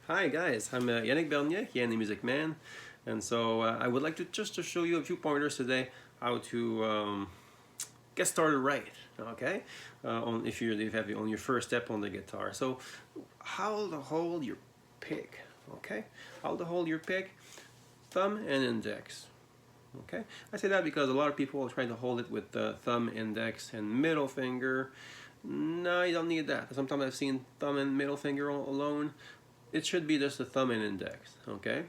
Hi guys, I'm Yannick Bernier, YanTheMusicMan, and so I would like to show you a few pointers today how to get started right. Okay, if you have on your first step on the guitar. So how to hold your pick. Okay, how to hold your pick, thumb and index. Okay, I say that because a lot of people are trying to hold it with the thumb, index, and middle finger. No, you don't need that. Sometimes I've seen thumb and middle finger alone. It should be just the thumb and index. Okay.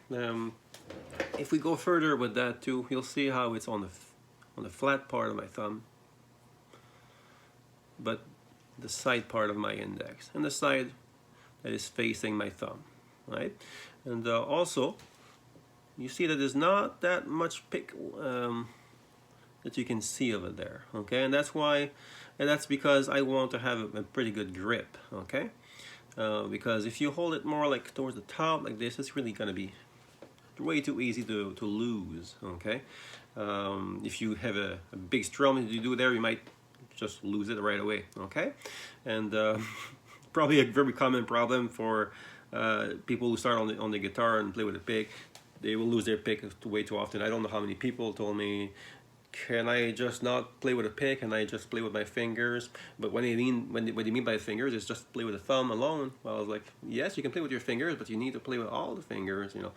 If we go further with that too, you'll see how it's on the flat part of my thumb, but the side part of my index and the side that is facing my thumb, right? And also, you see that there's not that much pick that you can see over there. Okay, and that's because I want to have a pretty good grip. Okay. Because if you hold it more like towards the top like this, it's really going to be way too easy to lose. Okay, if you have a big strum that you do there, you might just lose it right away. Okay, and probably a very common problem for people who start on the guitar and play with a pick. They will lose their pick way too often. I don't know how many people told me, can I just not play with a pick? Can I just play with my fingers? But what they mean by fingers is just play with the thumb alone. Well, I was like, yes, you can play with your fingers, but you need to play with all the fingers, you know.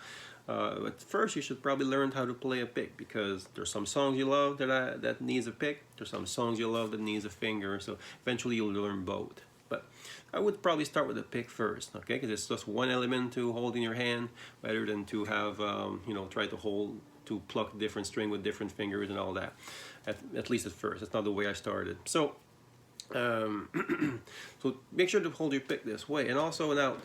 But first, you should probably learn how to play a pick, because there's some songs you love that needs a pick. There's some songs you love that needs a finger. So eventually, you'll learn both. But I would probably start with the pick first, okay? Because it's just one element to hold in your hand, rather than to have try to pluck different string with different fingers and all that. At least at first, that's not the way I started. So, so make sure to hold your pick this way, and also now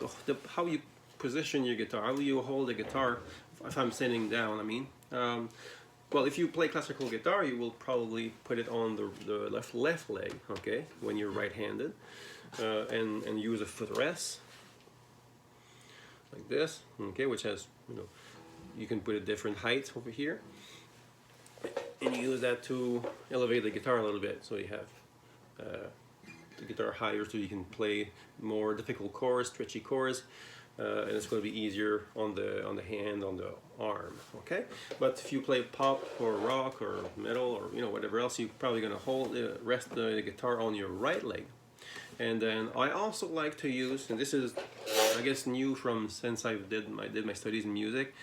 how you position your guitar, how you hold the guitar. If I'm sitting down, I mean. Well, if you play classical guitar, you will probably put it on the left leg, okay, when you're right-handed, and use a footrest like this, okay, which has, you can put a different height over here, and you use that to elevate the guitar a little bit, so you have the guitar higher, so you can play more difficult chords, stretchy chords, and it's going to be easier on the hand, on the arm. Okay, but if you play pop or rock or metal or whatever else, you're probably going to rest the guitar on your right leg. And then I also like to use, and this is I guess new from since I did my studies in music.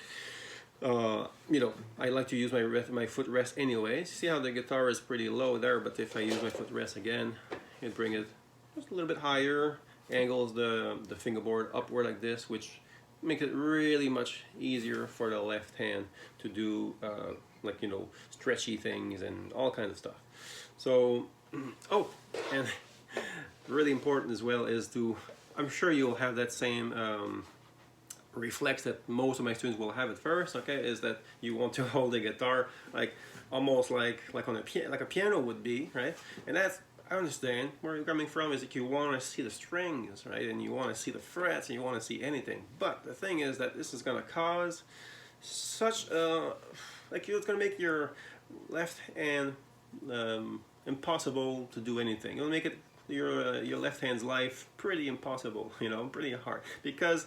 I like to use my footrest anyways. See how the guitar is pretty low there, but if I use my footrest again, it bring it just a little bit higher, angles the fingerboard upward like this, which makes it really much easier for the left hand to do stretchy things and all kinds of stuff. So, oh, and really important as well is I'm sure you'll have that same reflex that most of my students will have at first, okay, is that you want to hold the guitar almost like on a piano would be, right? And that's, I understand where you're coming from, is that you want to see the strings, right? And you want to see the frets, and you want to see anything. But the thing is that this is going to cause such it's going to make your left hand impossible to do anything. It'll make it your left hand's life pretty impossible, pretty hard, because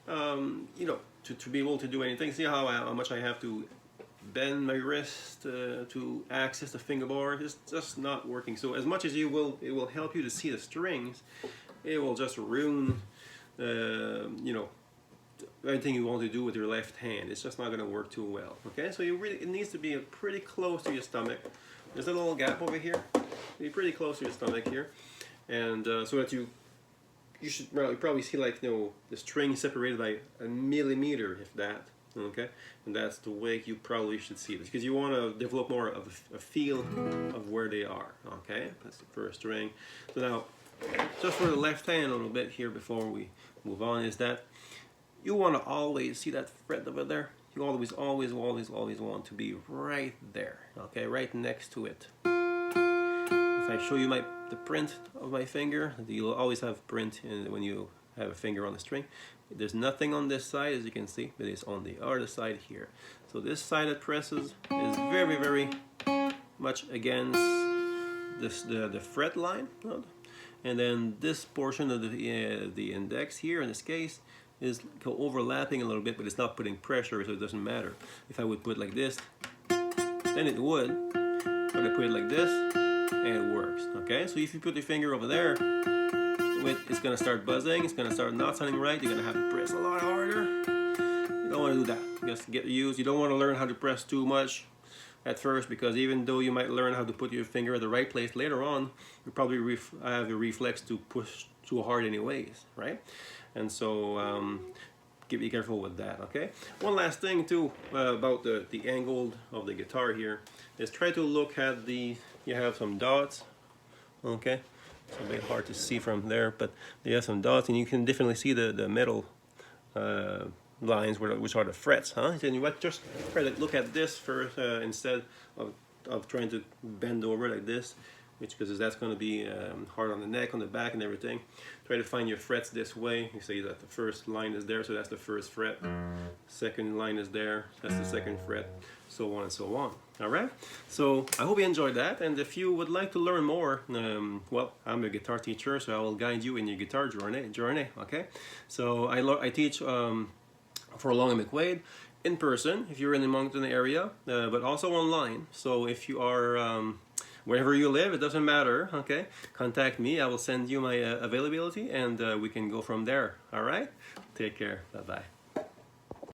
to be able to do anything. See how much I have to bend my wrist to access the fingerboard. It's just not working. So as much as it will help you to see the strings, it will just ruin everything you want to do with your left hand. It's just not going to work too well. Okay, so it needs to be pretty close to your stomach. There's a little gap over here. Be pretty close to your stomach here, and so that you should probably see the string separated by a millimeter, if that. Okay, and that's the way you probably should see this, because you want to develop more of a feel of where they are. Okay, that's the first string. So now, just for the left hand a little bit here before we move on, is that you want to always see that fret over there. You always want to be right there. Okay, right next to it. If I show you the print of my finger, you'll always have print when you have a finger on the string. There's nothing on this side, as you can see, but it's on the other side here. So this side that presses is very, very much against the fret line, and then this portion of the index here, in this case, is overlapping a little bit, but it's not putting pressure, so it doesn't matter. If I would put it like this, then it would. But I put it like this, and it works. Okay, so if you put your finger over there, it's gonna start buzzing, it's gonna start not sounding right, you're gonna have to press a lot harder. You don't want to do that. Just get used. You don't want to learn how to press too much at first, because even though you might learn how to put your finger at the right place later on, you probably have a reflex to push too hard anyways, right? And so be careful with that, okay? One last thing too about the angle of the guitar here is try to look at you have some dots, okay? It's a bit hard to see from there, but you have some dots, and you can definitely see the metal lines which are the frets, huh? And you just try to look at this first instead of trying to bend over like this, because that's going to be hard on the neck, on the back, and everything. Try to find your frets this way. You see that the first line is there, so that's the first fret. Second line is there, that's the second fret, so on and so on. All right, so I hope you enjoyed that, and if you would like to learn more, well, I'm a guitar teacher, so I will guide you in your guitar journey, okay? So I teach for Long and McQuaid in person if you're in the Moncton area, but also online. So if you are wherever you live, it doesn't matter, okay? Contact me, I will send you my availability, and we can go from there. All right, take care, bye-bye.